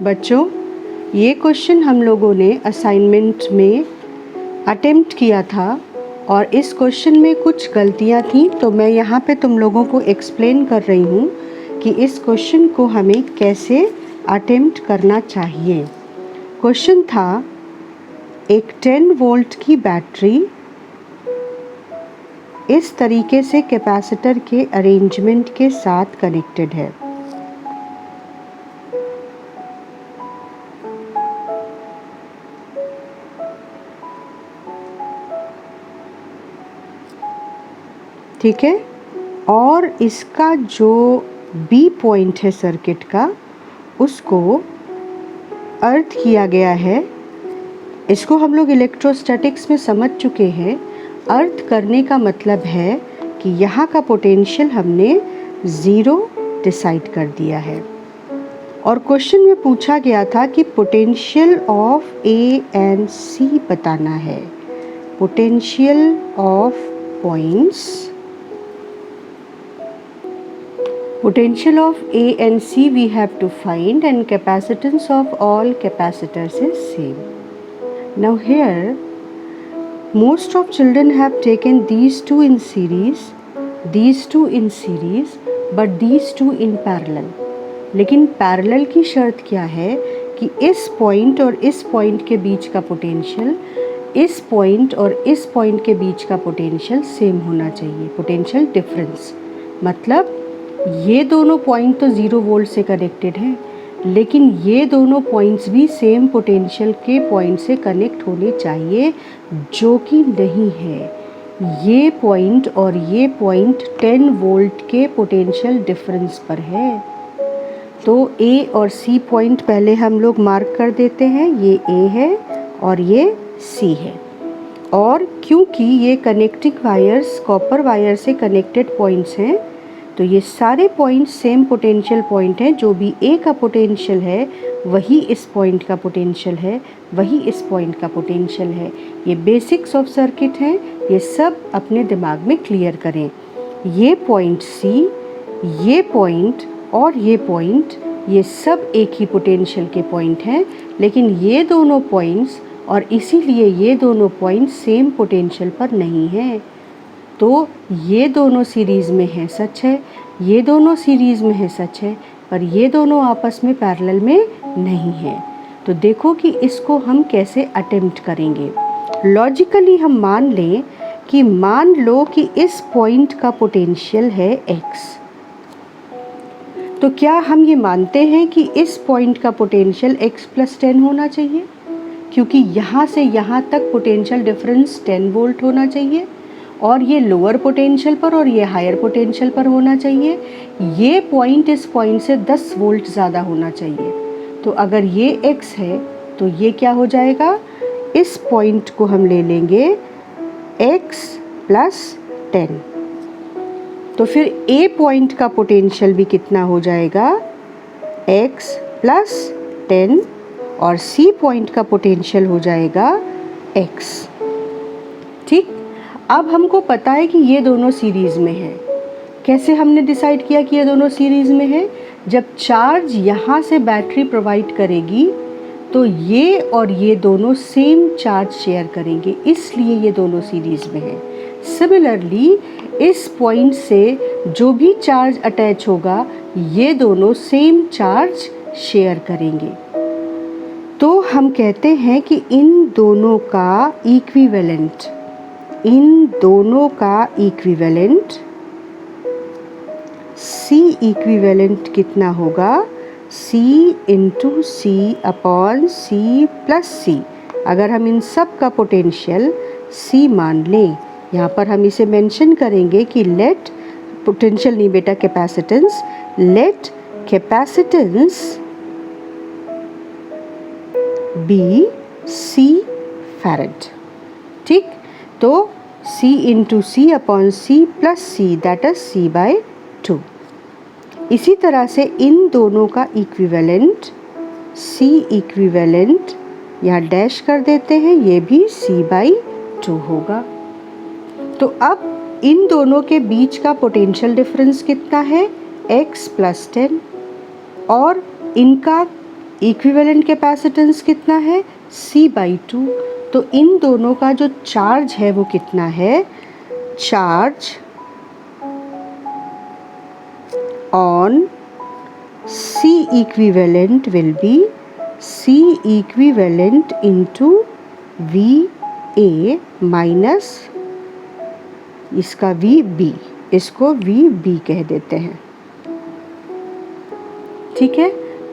बच्चों, ये क्वेश्चन हम लोगों ने असाइनमेंट में अटेम्प्ट किया था और इस क्वेश्चन में कुछ गलतियाँ थी, तो मैं यहाँ पे तुम लोगों को एक्सप्लेन कर रही हूँ कि इस क्वेश्चन को हमें कैसे अटेम्प्ट करना चाहिए। क्वेश्चन था, एक 10 वोल्ट की बैटरी इस तरीके से कैपेसिटर के अरेंजमेंट के साथ कनेक्टेड है। ठीक है, और इसका जो बी पॉइंट है सर्किट का, उसको अर्थ किया गया है। इसको हम लोग इलेक्ट्रोस्टैटिक्स में समझ चुके हैं। अर्थ करने का मतलब है कि यहाँ का पोटेंशियल हमने 0 डिसाइड कर दिया है। और क्वेश्चन में पूछा गया था कि पोटेंशियल ऑफ ए एंड सी बताना है। Potential of points, potential of A and C we have to find, and capacitance of all capacitors is same. Now here most of children have taken these two in series, but these two in parallel. लेकिन parallel की शर्त क्या है कि इस point और इस point के बीच का पोटेंशियल, इस पॉइंट और इस पॉइंट के बीच का पोटेंशियल सेम होना चाहिए। पोटेंशियल डिफरेंस मतलब ये दोनों पॉइंट तो 0 वोल्ट से कनेक्टेड हैं, लेकिन ये दोनों पॉइंट्स भी सेम पोटेंशियल के पॉइंट से कनेक्ट होने चाहिए, जो कि नहीं है। ये पॉइंट और ये पॉइंट 10 वोल्ट के पोटेंशियल डिफरेंस पर है। तो ए और सी पॉइंट पहले हम लोग मार्क कर देते हैं। ये ए है और ये सी है। और क्योंकि ये कनेक्टिंग वायर्स कॉपर वायर से कनेक्टेड पॉइंट्स हैं, तो ये सारे पॉइंट सेम पोटेंशियल पॉइंट हैं। जो भी ए का पोटेंशियल है वही इस पॉइंट का पोटेंशियल है, वही इस पॉइंट का पोटेंशियल है। ये बेसिक्स ऑफ सर्किट हैं, ये सब अपने दिमाग में क्लियर करें। ये पॉइंट सी, ये पॉइंट और ये पॉइंट, ये सब एक ही पोटेंशियल के पॉइंट हैं, लेकिन ये दोनों पॉइंट्स और इसीलिए ये दोनों पॉइंट सेम पोटेंशियल पर नहीं हैं। तो ये दोनों सीरीज़ में है सच है, ये दोनों सीरीज़ में है सच है, पर ये दोनों आपस में पैरेलल में नहीं है। तो देखो कि इसको हम कैसे अटेम्प्ट करेंगे। लॉजिकली हम मान लें कि मान लो कि इस पॉइंट का पोटेंशियल है x, तो क्या हम ये मानते हैं कि इस पॉइंट का पोटेंशियल x + 10 होना चाहिए? क्योंकि यहाँ से यहाँ तक पोटेंशियल डिफरेंस 10 वोल्ट होना चाहिए, और ये लोअर पोटेंशियल पर और ये हायर पोटेंशियल पर होना चाहिए। ये पॉइंट इस पॉइंट से 10 वोल्ट ज़्यादा होना चाहिए। तो अगर ये x है तो ये क्या हो जाएगा? इस पॉइंट को हम ले लेंगे x + 10। तो फिर A पॉइंट का पोटेंशियल भी कितना हो जाएगा? x + 10, और C पॉइंट का पोटेंशियल हो जाएगा x। ठीक, अब हमको पता है कि ये दोनों सीरीज़ में है। कैसे हमने डिसाइड किया कि ये दोनों सीरीज़ में है? जब चार्ज यहाँ से बैटरी प्रोवाइड करेगी तो ये और ये दोनों सेम चार्ज शेयर करेंगे, इसलिए ये दोनों सीरीज़ में है। सिमिलरली इस पॉइंट से जो भी चार्ज अटैच होगा, ये दोनों सेम चार्ज शेयर करेंगे। तो हम कहते हैं कि इन दोनों का इक्विवेलेंट C इक्विवेलेंट कितना होगा? C × C/C + C। अगर हम इन सब का पोटेंशियल C मान लें, यहाँ पर हम इसे मेंशन करेंगे कि लेट पोटेंशियल नहीं बेटा, capacitance, let capacitance be C farad. ठीक, तो C × C/C + C, that is C/2। इसी तरह से इन दोनों का इक्विवेलेंट C इक्विवेलेंट यहाँ डैश कर देते हैं, ये भी C/2 होगा। तो अब इन दोनों के बीच का पोटेंशियल डिफरेंस कितना है? x + 10, और इनका इक्विवेलेंट कैपेसिटेंस कितना है, C/2। तो इन दोनों का जो चार्ज है वो कितना है, charge on C equivalent will be C equivalent into VA minus इसका VB, इसको VB कह देते हैं। ठीक है,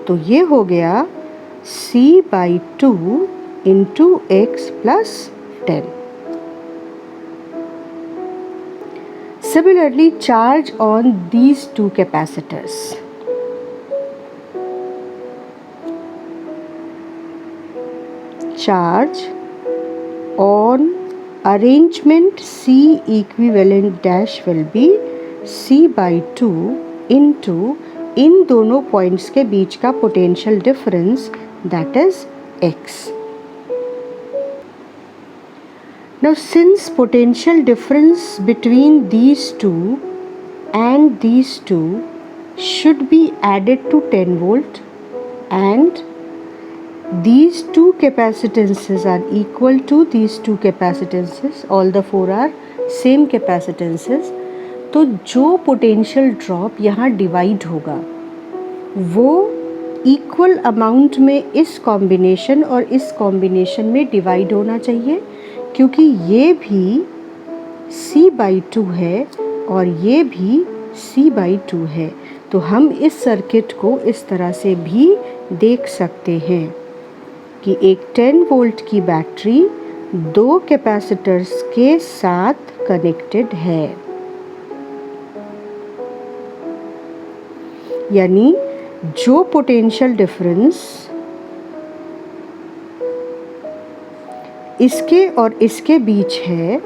तो ये हो गया C/2 into x plus 10। Similarly, charge on these two capacitors. Charge on arrangement C equivalent dash will be C/2 into इन दोनों पॉइंट्स के बीच का potential difference that is x. Now since potential difference between these two and these two should be added to 10 volt and these two capacitances are equal to these two capacitances, all the four are same capacitances, तो जो potential drop यहाँ divide होगा वो equal amount में इस combination और इस combination में डिवाइड होना चाहिए, क्योंकि ये भी C/2 है और ये भी C/2 है। तो हम इस सर्किट को इस तरह से भी देख सकते हैं कि एक 10 वोल्ट की बैटरी दो कैपेसिटर्स के साथ कनेक्टेड है, यानी जो पोटेंशियल डिफरेंस इसके और इसके बीच है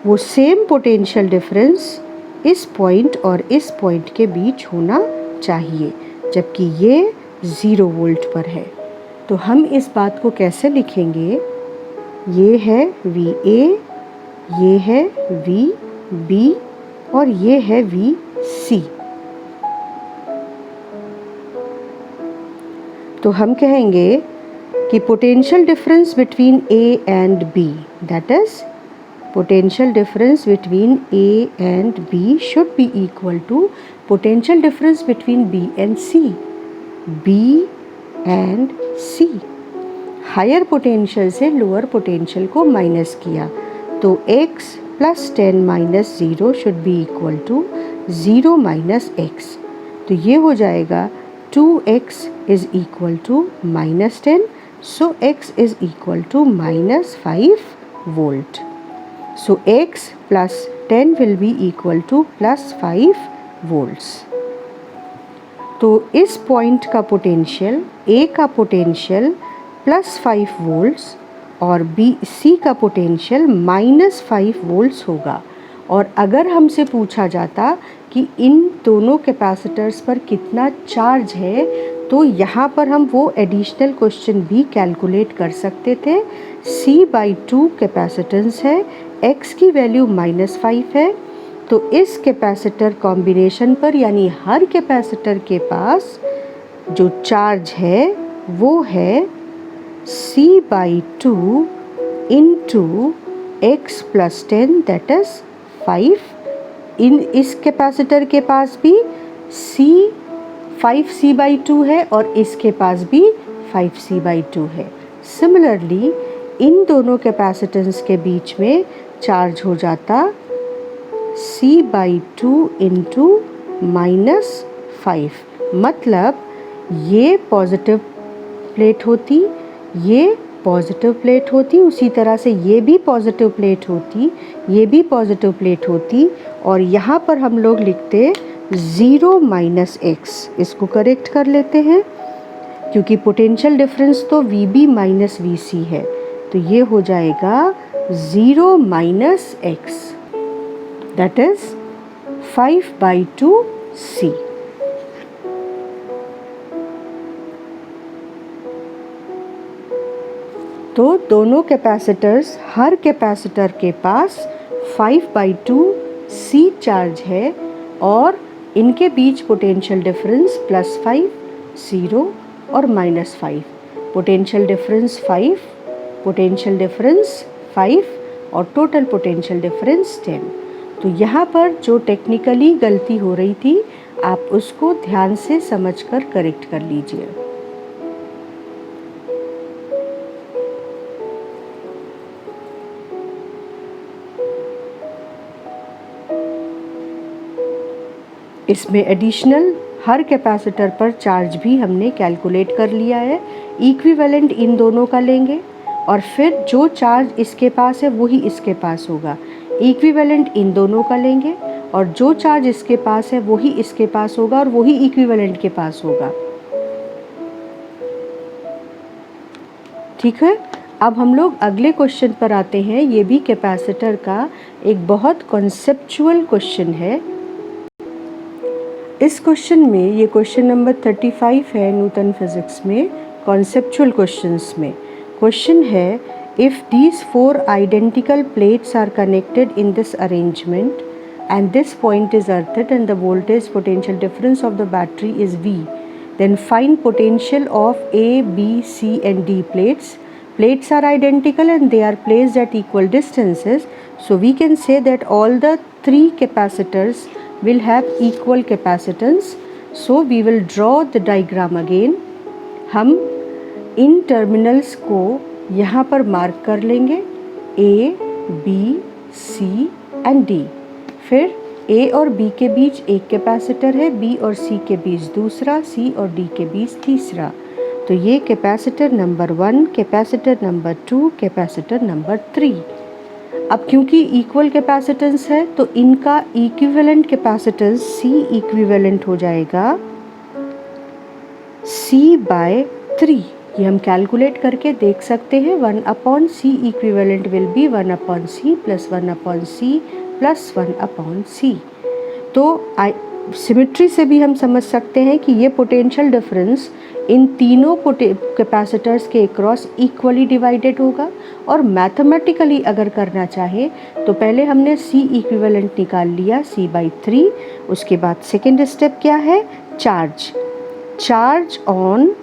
वो सेम पोटेंशियल डिफरेंस इस पॉइंट और इस पॉइंट के बीच होना चाहिए, जबकि ये 0 वोल्ट पर है। तो हम इस बात को कैसे लिखेंगे, ये है VA, ये है VB और ये है VC। तो हम कहेंगे कि potential difference between A and B, that is potential difference between A and B should be equal to potential difference between B and C. B and C. Higher potential से lower potential को minus किया तो x plus 10 minus 0 should be equal to 0 minus x। तो ये हो जाएगा 2x is equal to minus 10, so x is equal to minus 5 volt. So x plus 10 will be equal to plus 5 volts. तो इस point का potential A का potential plus 5 volts और C का पोटेंशियल माइनस 5 वोल्ट्स होगा। और अगर हमसे पूछा जाता कि इन दोनों कैपेसिटर्स पर कितना चार्ज है, तो यहाँ पर हम वो एडिशनल क्वेश्चन भी कैलकुलेट कर सकते थे। C/2 कैपेसिटेंस है, x की वैल्यू -5 है, तो इस कैपेसिटर कॉम्बिनेशन पर यानी हर कैपेसिटर के पास जो चार्ज है वो है C/2 into x plus 10 that is 5। इस कैपेसिटर के पास भी 5C/2 है और इसके पास भी 5C/2 है। सिमिलरली इन दोनों कैपेसिटेंस के बीच में चार्ज हो जाता C/2 इंटू -5, मतलब ये पॉजिटिव प्लेट होती, ये पॉजिटिव प्लेट होती, उसी तरह से ये भी पॉजिटिव प्लेट होती, ये भी पॉजिटिव प्लेट होती, और यहाँ पर हम लोग लिखते 0 माइनस x। इसको करेक्ट कर लेते हैं क्योंकि पोटेंशियल डिफरेंस तो VB माइनस VC है, तो ये हो जाएगा 0 minus x that is 5/2C। तो दोनों कैपेसिटर्स, हर कैपेसिटर के पास 5/2C चार्ज है और इनके बीच पोटेंशियल डिफरेंस +5, 0 और -5। पोटेंशियल डिफरेंस 5, पोटेंशियल डिफरेंस 5 और टोटल पोटेंशियल डिफरेंस 10। तो यहाँ पर जो टेक्निकली गलती हो रही थी आप उसको ध्यान से समझकर करेक्ट कर लीजिए। इसमें एडिशनल हर कैपेसिटर पर चार्ज भी हमने कैलकुलेट कर लिया है। इक्विवेलेंट इन दोनों का लेंगे और फिर जो चार्ज इसके पास है वही इसके पास होगा। इक्विवेलेंट इन दोनों का लेंगे और जो चार्ज इसके पास है वही इसके पास होगा और वही इक्विवेलेंट के पास होगा। ठीक है, अब हम लोग अगले क्वेश्चन पर आते हैं। ये भी कैपेसिटर का एक बहुत कॉन्सेप्चुअल क्वेश्चन है। इस क्वेश्चन में, ये क्वेश्चन नंबर 35 है न्यूटन फिजिक्स में कॉन्सेप्चुअल क्वेश्चंस में। क्वेश्चन है, if these 4 identical plates are connected in this arrangement and this point is earthed and the voltage potential difference of the battery is V, then find potential of A, B, C and D plates. Plates are identical and they are placed at equal distances, so we can say that all the 3 capacitors will have equal capacitance. So we will draw the diagram again. हम इन terminals को यहाँ पर mark कर लेंगे, A, B, C and D। फिर A और B के बीच एक कैपेसिटर है, B और C के बीच दूसरा, C और D के बीच तीसरा। तो ये capacitor number 1, capacitor number 2, capacitor number 3। अब क्योंकि इक्वल कैपेसिटेंस है तो इनका इक्विवेलेंट कैपेसिटेंस C इक्विवेलेंट हो जाएगा C/3। ये हम कैलकुलेट करके देख सकते हैं। 1/C equivalent will be 1/C + 1/C + 1/C। तो सिमेट्री से भी हम समझ सकते हैं कि ये पोटेंशियल डिफरेंस इन तीनों कैपेसिटर्स के अक्रॉस इक्वली डिवाइडेड होगा। और मैथमेटिकली अगर करना चाहे तो पहले हमने C इक्विवेलेंट निकाल लिया C/3। उसके बाद सेकेंड स्टेप क्या है, चार्ज ऑन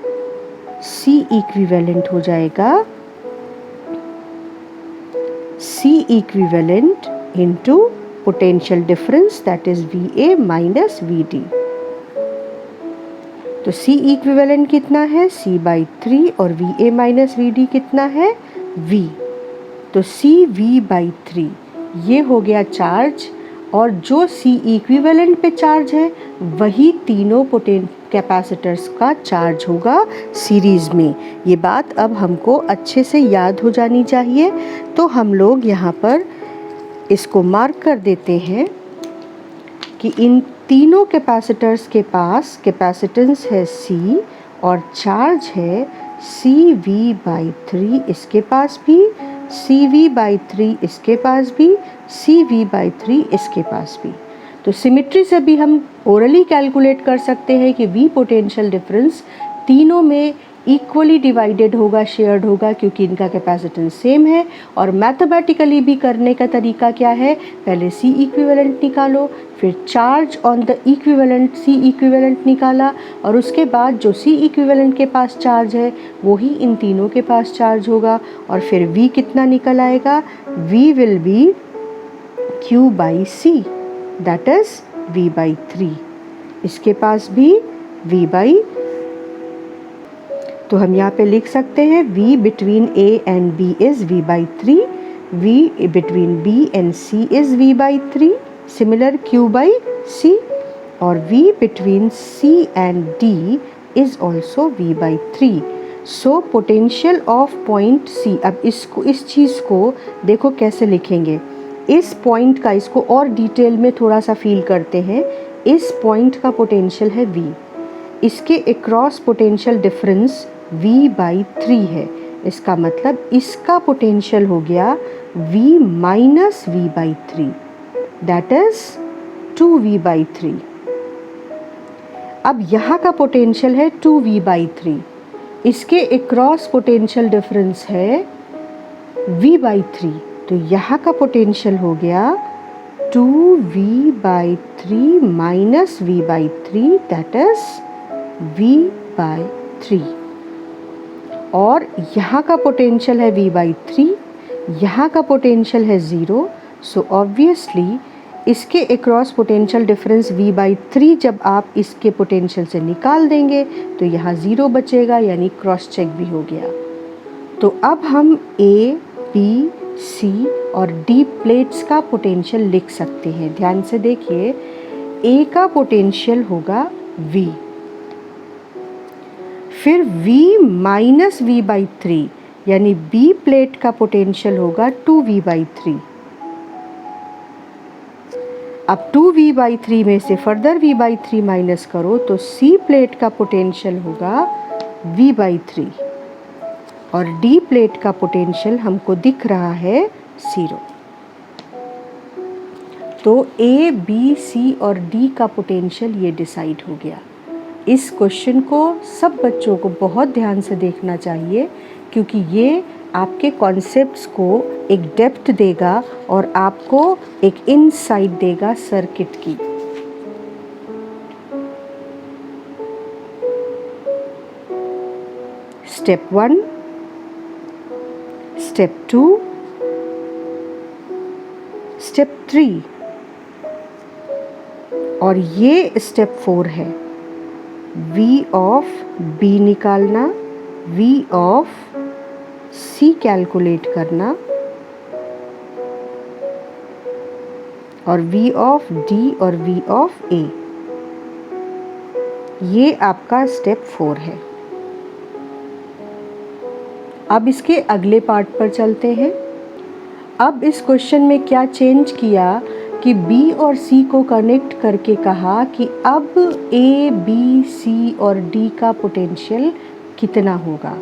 C इक्विवेलेंट हो जाएगा C equivalent into potential difference, that is VA minus VD। तो C इक्विवेलेंट कितना है, C/3 और VA minus VD कितना है, V। तो CV/3 ये हो गया चार्ज, और जो C इक्विवेलेंट पे चार्ज है वही तीनों कैपेसिटर्स का चार्ज होगा सीरीज में। ये बात अब हमको अच्छे से याद हो जानी चाहिए। तो हम लोग यहाँ पर इसको मार्क कर देते हैं कि इन तीनों कैपेसिटर्स के पास कैपेसिटेंस है C और चार्ज है CV/3 इसके पास भी, CV/3 इसके पास भी, CV/3 इसके पास भी। तो सिमेट्री से भी हम ओरली कैलकुलेट कर सकते हैं कि V पोटेंशियल डिफरेंस तीनों में इक्वली डिवाइडेड होगा, शेयर्ड होगा, क्योंकि इनका कैपेसिटेंस सेम है। और मैथमेटिकली भी करने का तरीका क्या है, पहले C इक्विवेलेंट निकालो, फिर charge on the equivalent C equivalent निकाला, और उसके बाद जो C इक्विवेलेंट के पास चार्ज है वही इन तीनों के पास चार्ज होगा। और फिर V कितना निकल आएगा, V will be Q/C, that is V/3। इसके पास भी V/, तो हम यहाँ पे लिख सकते हैं V between A and B is V/3, V between B and C is V/3, similar Q/C, और V between C and D is also V/3। So potential of point C, अब इसको, इस चीज़ को देखो कैसे लिखेंगे। इस पॉइंट का, इसको और डिटेल में थोड़ा सा फील करते हैं। इस पॉइंट का पोटेंशियल है V, इसके अक्रॉस पोटेंशियल डिफरेंस V/3 है। इसका मतलब इसका पोटेंशियल हो गया V minus V/3, that is 2V/3। अब यहाँ का पोटेंशियल है 2V/3, इसके अक्रॉस पोटेंशियल डिफरेंस है V/3, तो यहाँ का पोटेंशियल हो गया 2v/3 minus v/3 that is v/3 और यहाँ का पोटेंशियल है v/3, यहाँ का पोटेंशियल है 0। सो ऑब्वियसली इसके अक्रॉस पोटेंशियल डिफरेंस v/3 जब आप इसके पोटेंशियल से निकाल देंगे तो यहाँ 0 बचेगा, यानी क्रॉस चेक भी हो गया। तो अब हम A, B, C और D प्लेट्स का पोटेंशियल लिख सकते हैं। ध्यान से देखिए, A का पोटेंशियल होगा V, फिर V माइनस v/3 यानी B प्लेट का पोटेंशियल होगा 2v/3। अब 2v/3 में से फर्दर v/3 माइनस करो तो C प्लेट का पोटेंशियल होगा v/3 और D प्लेट का पोटेंशियल हमको दिख रहा है 0। तो A, B, C और D का पोटेंशियल ये डिसाइड हो गया। इस क्वेश्चन को सब बच्चों को बहुत ध्यान से देखना चाहिए क्योंकि ये आपके कॉन्सेप्ट्स को एक डेप्थ देगा और आपको एक इनसाइट देगा सर्किट की। स्टेप 1, स्टेप 2, स्टेप 3 और ये स्टेप 4 है। V ऑफ B निकालना, V ऑफ C कैलकुलेट करना और V ऑफ D और V ऑफ A, ये आपका स्टेप 4 है। अब इसके अगले पार्ट पर चलते हैं। अब इस क्वेश्चन में क्या चेंज किया कि B और C को कनेक्ट करके कहा कि अब A, B, C और D का पोटेंशियल कितना होगा।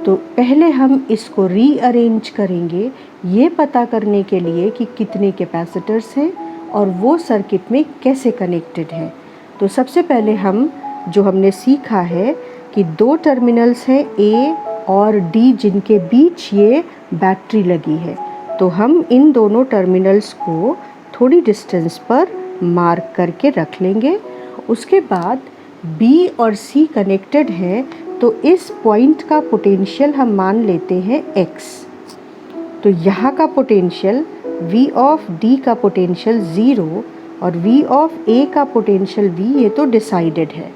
तो पहले हम इसको रीअरेंज करेंगे ये पता करने के लिए कि कितने कैपेसिटर्स हैं और वो सर्किट में कैसे कनेक्टेड है। तो सबसे पहले हम जो हमने सीखा है कि दो टर्मिनल्स हैं A और D जिनके बीच ये बैटरी लगी है। तो हम इन दोनों टर्मिनल्स को थोड़ी डिस्टेंस पर मार्क करके रख लेंगे। उसके बाद B और C कनेक्टेड है तो इस पॉइंट का पोटेंशियल हम मान लेते हैं x। तो यहाँ का पोटेंशियल V ऑफ D का पोटेंशियल 0 और V ऑफ A का पोटेंशियल V ये तो डिसाइडेड है।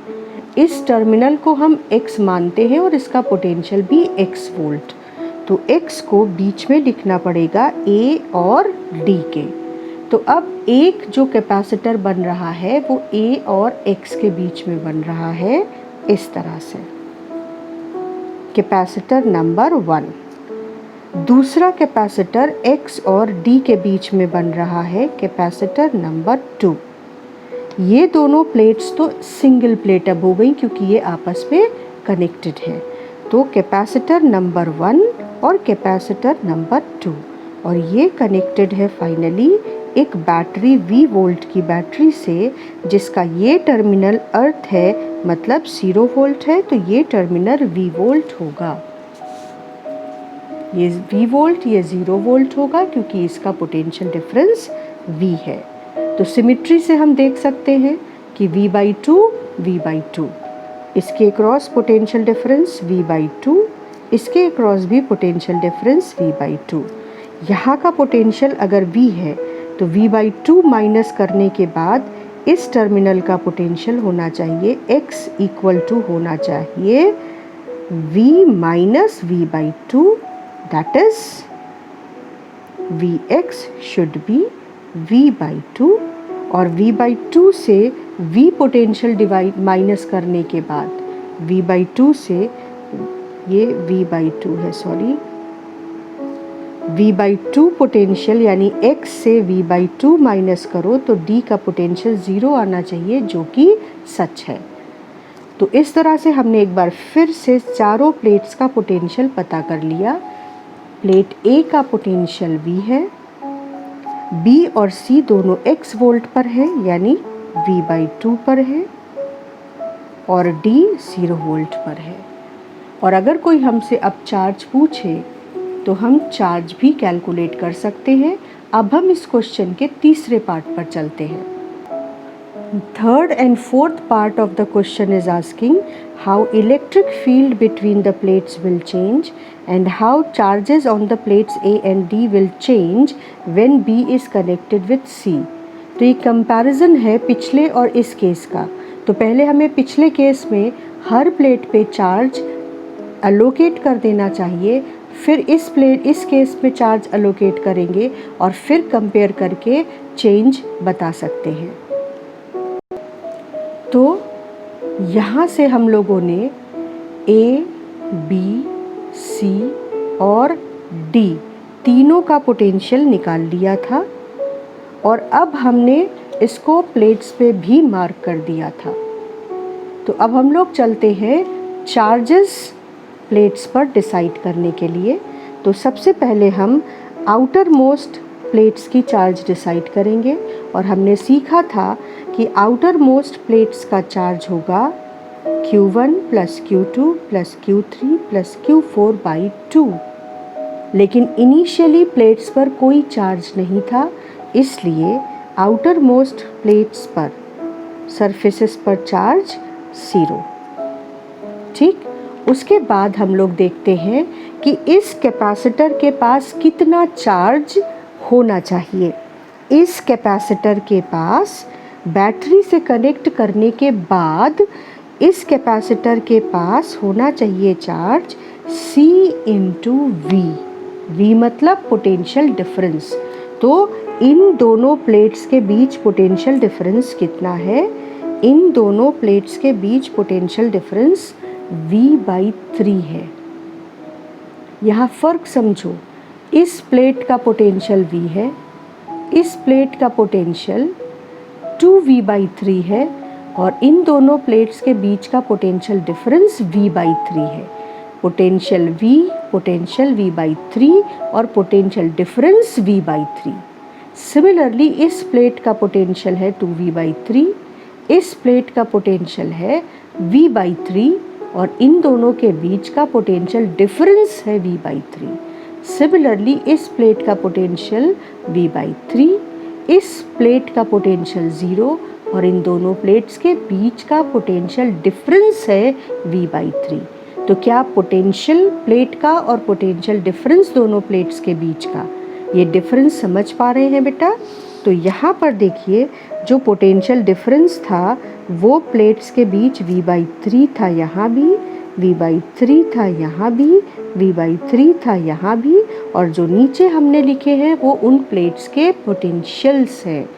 इस टर्मिनल को हम x मानते हैं और इसका पोटेंशियल भी x वोल्ट। तो x को बीच में लिखना पड़ेगा A और D के। तो अब एक जो कैपेसिटर बन रहा है वो A और X के बीच में बन रहा है इस तरह से, कैपेसिटर नंबर 1। दूसरा कैपेसिटर X और D के बीच में बन रहा है, कैपेसिटर नंबर 2। ये दोनों प्लेट्स तो सिंगल प्लेट अब हो गई क्योंकि ये आपस में कनेक्टेड है। तो कैपेसिटर नंबर 1 और कैपेसिटर नंबर 2 और ये कनेक्टेड है फाइनली एक बैटरी V वोल्ट की बैटरी से, जिसका ये टर्मिनल अर्थ है मतलब 0 वोल्ट है। तो ये टर्मिनल V वोल्ट होगा, ये V वोल्ट, ये 0 वोल्ट होगा क्योंकि इसका पोटेंशियल डिफरेंस V है। तो सिमेट्री से हम देख सकते हैं कि V/2 V/2, इसके अक्रॉस पोटेंशियल डिफरेंस V/2, इसके अक्रॉस भी पोटेंशियल डिफरेंस V/2। यहाँ का पोटेंशियल अगर V है तो V/2 माइनस करने के बाद इस टर्मिनल का पोटेंशियल होना चाहिए x इक्वल टू होना चाहिए V minus V/2, that is Vx should be V/2 और V/2 से V पोटेंशियल डिवाइड माइनस करने के बाद V/2 से ये V/2 है, सॉरी, V/2 पोटेंशियल यानी x से V/2 माइनस करो तो D का पोटेंशियल 0 आना चाहिए जो कि सच है। तो इस तरह से हमने एक बार फिर से चारों प्लेट्स का पोटेंशियल पता कर लिया। प्लेट A का पोटेंशियल V है, B और C दोनों x वोल्ट पर है यानी V/2 पर है और D 0 वोल्ट पर है। और अगर कोई हमसे अब चार्ज पूछे तो हम चार्ज भी कैलकुलेट कर सकते हैं। अब हम इस क्वेश्चन के तीसरे पार्ट पर चलते हैं। Third and fourth part of the question is asking how electric field between the plates will change and how charges on the plates A and D will change when B is connected with C। तो ये comparison है पिछले और इस case का। तो पहले हमें पिछले केस में हर प्लेट पे चार्ज अलोकेट कर देना चाहिए, फिर इस केस में चार्ज अलोकेट करेंगे और फिर कंपेयर करके चेंज बता सकते हैं। तो यहाँ से हम लोगों ने A, B, C और D तीनों का पोटेंशियल निकाल लिया था और अब हमने इसको प्लेट्स पे भी मार्क कर दिया था। तो अब हम लोग चलते हैं चार्जेस प्लेट्स पर डिसाइड करने के लिए। तो सबसे पहले हम आउटर मोस्ट प्लेट्स की चार्ज डिसाइड करेंगे और हमने सीखा था कि आउटर मोस्ट प्लेट्स का चार्ज होगा Q1 plus Q2 plus Q3 plus Q4 by 2। लेकिन इनिशियली प्लेट्स पर कोई चार्ज नहीं था, इसलिए आउटर मोस्ट प्लेट्स पर सरफेसेस पर चार्ज 0। ठीक, उसके बाद हम लोग देखते हैं कि इस कैपेसिटर के पास कितना चार्ज होना चाहिए। इस कैपेसिटर के पास बैटरी से कनेक्ट करने के बाद इस कैपेसिटर के पास होना चाहिए charge C into V। V मतलब पोटेंशियल डिफरेंस। तो इन दोनों प्लेट्स के बीच पोटेंशियल डिफरेंस कितना है? इन दोनों प्लेट्स के बीच पोटेंशियल डिफरेंस V/3 है। यहाँ फ़र्क समझो, इस प्लेट का पोटेंशियल V है, इस प्लेट का पोटेंशियल 2V/3 है और इन दोनों प्लेट्स के बीच का पोटेंशियल डिफरेंस V/3 है। पोटेंशियल V/3 और पोटेंशियल डिफरेंस V/3। सिमिलरली इस प्लेट का पोटेंशियल है 2V/3, इस प्लेट का पोटेंशियल है V/3 और इन दोनों के बीच का पोटेंशियल डिफरेंस है V/3। सिमिलरली इस प्लेट का पोटेंशियल V/3, इस प्लेट का पोटेंशियल 0 और इन दोनों प्लेट्स के बीच का पोटेंशियल डिफरेंस है V/3। तो क्या पोटेंशियल प्लेट का और पोटेंशियल डिफरेंस दोनों प्लेट्स के बीच का, ये डिफरेंस समझ पा रहे हैं बेटा? तो यहाँ पर देखिए, जो पोटेंशियल डिफरेंस था वो प्लेट्स के बीच V/3 था, यहाँ भी V/3 था, यहाँ भी V/3 था, यहाँ भी, और जो नीचे हमने लिखे हैं वो उन प्लेट्स के पोटेंशियल्स हैं।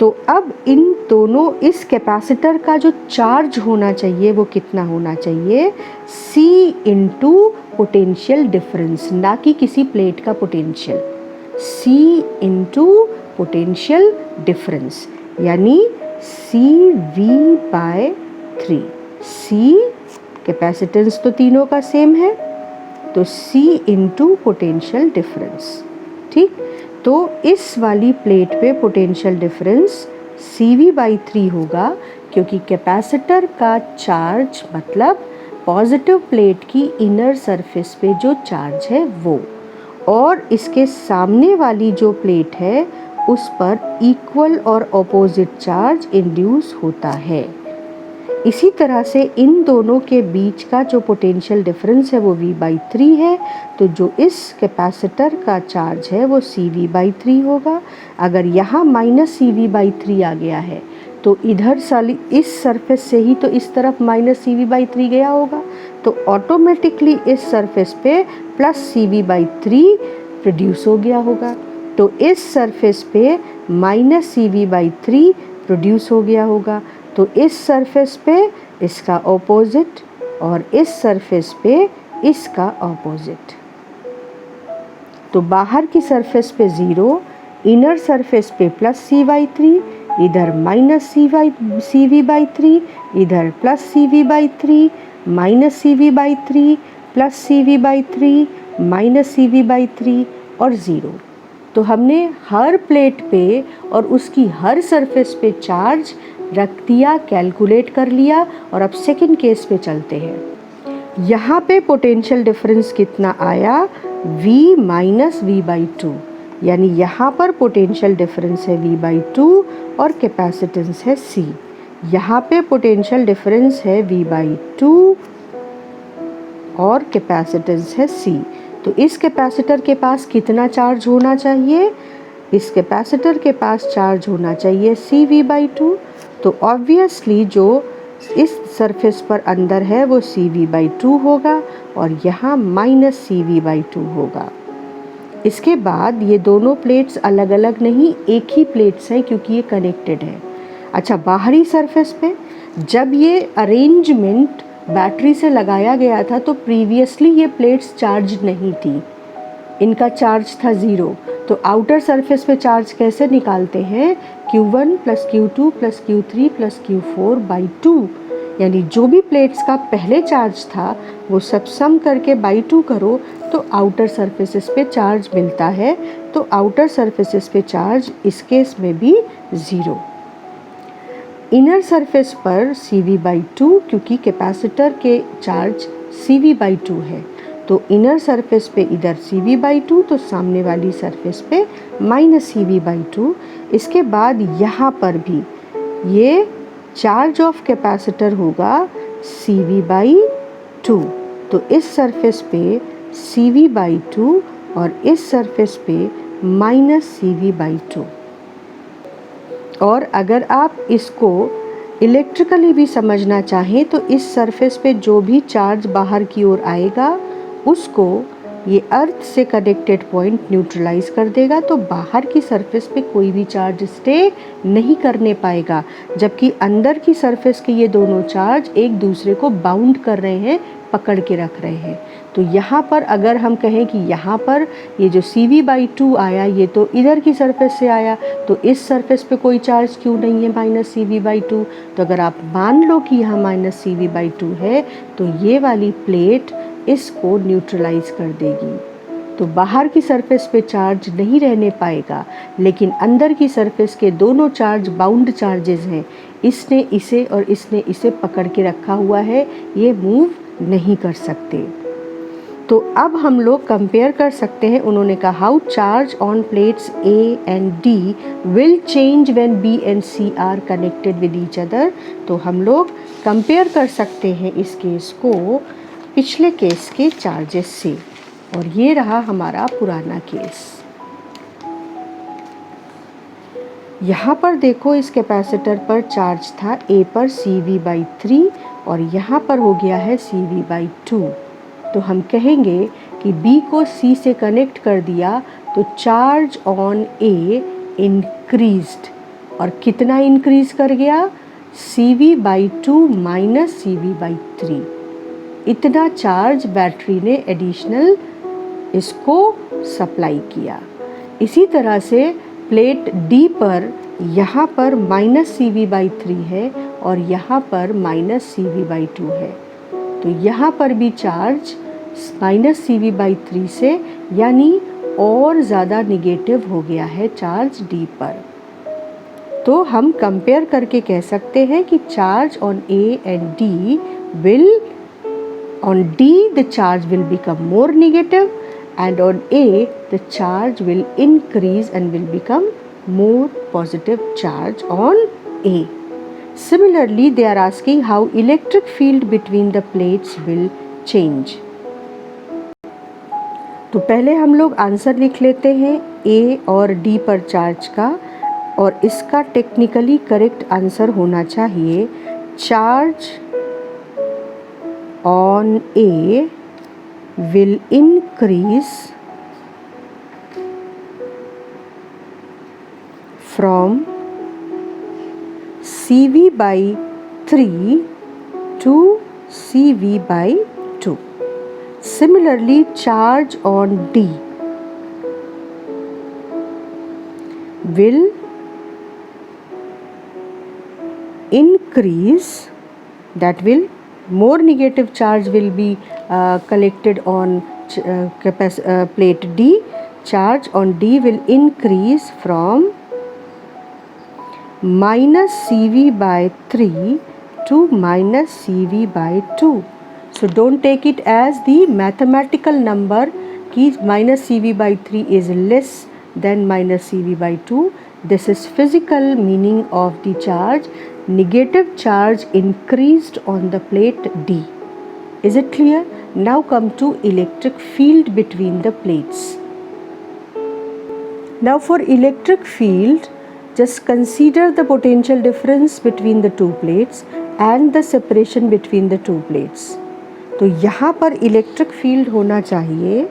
तो अब इन दोनों, इस कैपेसिटर का जो चार्ज होना चाहिए वो कितना होना चाहिए? C इंटू पोटेंशियल डिफरेंस, ना कि किसी प्लेट का potential. C into potential difference यानी CV/3। C कैपेसिटेंस तो तीनों का सेम है, तो C इंटू पोटेंशियल डिफरेंस। ठीक, तो इस वाली प्लेट पे पोटेंशियल डिफरेंस CV/3 होगा, क्योंकि कैपेसिटर का चार्ज मतलब पॉजिटिव प्लेट की इनर सरफेस पे जो चार्ज है वो, और इसके सामने वाली जो प्लेट है उस पर इक्वल और ऑपोजिट चार्ज इंड्यूस होता है। इसी तरह से इन दोनों के बीच का जो पोटेंशियल डिफरेंस है वो V/3 है, तो जो इस कैपेसिटर का चार्ज है वो CV/3 होगा। अगर यहाँ -CV/3 आ गया है तो इधर साली इस सरफेस से ही तो इस तरफ -CV/3 गया होगा, तो ऑटोमेटिकली इस सरफेस पे +CV/3 प्रोड्यूस हो गया होगा। तो इस सरफेस पे -CV/3 प्रोड्यूस हो गया होगा, तो इस सरफेस पे इसका ऑपोजिट और इस सरफेस पे इसका ऑपोजिट। तो बाहर की सरफेस पे 0, इनर सरफेस पे +CV/3, इधर -CV/3, इधर +CV/3, -CV/3, +CV/3, -CV/3 और 0। तो हमने हर प्लेट पे और उसकी हर सरफेस पे चार्ज रख दिया, कैलकुलेट कर लिया। और अब सेकंड केस पे चलते हैं। यहाँ पे पोटेंशियल डिफरेंस कितना आया, V माइनस V/2, यानी यहाँ पर पोटेंशियल डिफरेंस है V/2 और कैपेसिटेंस है C। यहाँ पे पोटेंशियल डिफरेंस है V/2 और कैपेसिटेंस है C। तो इस कैपेसिटर के पास कितना चार्ज होना चाहिए, इस कैपेसिटर के पास चार्ज होना चाहिए CV/2। तो ऑब्वियसली जो इस सरफेस पर अंदर है वो CV/2 होगा और यहाँ माइनस CV/2 होगा। इसके बाद ये दोनों प्लेट्स अलग अलग नहीं, एक ही प्लेट्स हैं क्योंकि ये कनेक्टेड है। अच्छा, बाहरी सरफेस पे जब ये अरेंजमेंट बैटरी से लगाया गया था तो प्रीवियसली ये प्लेट्स चार्ज नहीं थी, इनका चार्ज था 0। तो आउटर सरफेस पे चार्ज कैसे निकालते हैं, Q1 plus Q2 plus Q3 plus Q4/2, यानी जो भी प्लेट्स का पहले चार्ज था वो सब सम करके बाई 2 करो तो आउटर सरफेसेस पे चार्ज मिलता है। तो आउटर सरफेसेस पे चार्ज इस केस में भी 0। इनर सरफेस पर CV/2, क्योंकि कैपेसिटर के चार्ज CV/2 है तो इनर सरफेस पे इधर CV/2 तो सामने वाली सरफेस पे माइनस CV/2। इसके बाद यहाँ पर भी ये चार्ज ऑफ कैपेसिटर होगा CV/2। तो इस सरफेस पे CV/2 और इस सरफेस पे माइनस CV/2। और अगर आप इसको इलेक्ट्रिकली भी समझना चाहें तो इस सरफेस पे जो भी चार्ज बाहर की ओर आएगा उसको ये अर्थ से कनेक्टेड पॉइंट न्यूट्रलाइज कर देगा, तो बाहर की सरफेस पे कोई भी चार्ज स्टे नहीं करने पाएगा, जबकि अंदर की सरफेस के ये दोनों चार्ज एक दूसरे को बाउंड कर रहे हैं, पकड़ के रख रहे हैं। तो यहाँ पर अगर हम कहें कि यहाँ पर ये जो CV/2 आया ये तो इधर की सरफेस से आया, तो इस सरफेस पे कोई चार्ज क्यों नहीं है माइनस CV/2। तो अगर आप मान लो कि यहाँ माइनस CV/2 है तो ये वाली प्लेट इसको न्यूट्रलाइज कर देगी, तो बाहर की सरफेस पे चार्ज नहीं रहने पाएगा, लेकिन अंदर की सरफेस के दोनों चार्ज बाउंड चार्जेस हैं, इसने इसे और इसने इसे पकड़ के रखा हुआ है, ये मूव नहीं कर सकते। तो अब हम लोग कंपेयर कर सकते हैं, उन्होंने कहा how charge on plates A and D will change when B and C are connected with each other. तो हम लोग कंपेयर कर सकते हैं इस केस को पिछले केस के चार्जेस से, और ये रहा हमारा पुराना केस। यहाँ पर देखो इस कैपेसिटर पर चार्ज था A पर CV/3 और यहाँ पर हो गया है CV/2। तो हम कहेंगे कि B को C से कनेक्ट कर दिया तो चार्ज ऑन A इंक्रीज्ड, और कितना इंक्रीज कर गया, CV/2 माइनस CV/3। इतना चार्ज बैटरी ने एडिशनल इसको सप्लाई किया। इसी तरह से प्लेट D पर यहाँ पर माइनस CV/3 है और यहाँ पर माइनस CV/2 है, तो यहाँ पर भी चार्ज माइनस CV/3 से यानी और ज़्यादा निगेटिव हो गया है चार्ज D पर। तो हम कंपेयर करके कह सकते हैं कि charge on A and D will, on D the charge will become more negative and on A the charge will increase and will become more positive charge on A. Similarly, they are asking how electric field between the plates will change. तो पहले हम लोग answer लिख लेते हैं A और D पर charge का, और इसका टेक्निकली करेक्ट आंसर होना चाहिए charge on A will increase from CV/3 to CV/2. Similarly, charge on D will increase, that will more negative charge will be collected on plate D. Charge on D will increase from minus CV/3 to minus CV/2. So don't take it as the mathematical number कि minus CV/3 is less than minus CV/2. This is physical meaning of the charge. Negative charge increased on the plate D. Is it clear? Now come to electric field between the plates. Now for electric field, just consider the potential difference between the two plates and the separation between the two plates. तो यहाँ पर electric field होना चाहिए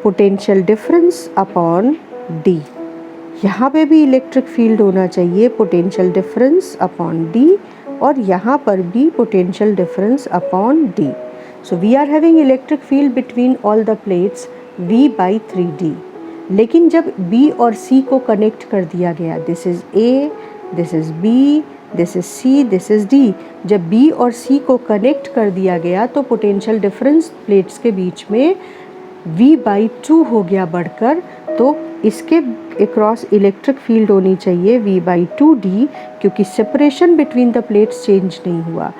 potential difference upon D, यहाँ पे भी electric field होना चाहिए पोटेंशियल डिफरेंस अपॉन डी, और यहाँ पर भी potential difference upon D. So we are having electric field between all the plates V/3D. लेकिन जब B और C को कनेक्ट कर दिया गया, this is A, this is B, this is C, this is D, जब B और C को कनेक्ट कर दिया गया तो पोटेंशियल डिफरेंस प्लेट्स के बीच में V/2 हो गया बढ़कर. तो इसके अक्रॉस इलेक्ट्रिक फील्ड होनी चाहिए V/2D, क्योंकि separation between the plates change नहीं हुआ.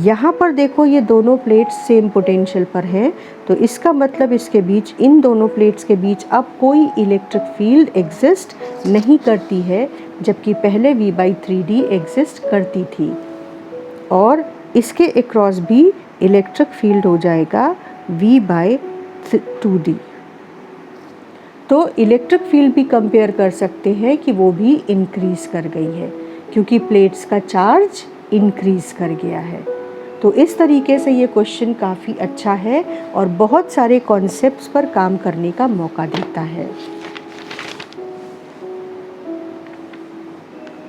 यहाँ पर देखो ये दोनों प्लेट्स सेम पोटेंशियल पर हैं, तो इसका मतलब इसके बीच, इन दोनों प्लेट्स के बीच अब कोई इलेक्ट्रिक फील्ड एग्जिस्ट नहीं करती है, जबकि पहले V/3D एग्जिस्ट करती थी. और इसके अक्रॉस भी इलेक्ट्रिक फील्ड हो जाएगा V/2D. तो इलेक्ट्रिक फील्ड भी कंपेयर कर सकते हैं कि वो भी इंक्रीज़ कर गई है, क्योंकि प्लेट्स का चार्ज इंक्रीज़ कर गया है. तो इस तरीके से ये क्वेश्चन काफ़ी अच्छा है और बहुत सारे कॉन्सेप्ट्स पर काम करने का मौका देता है.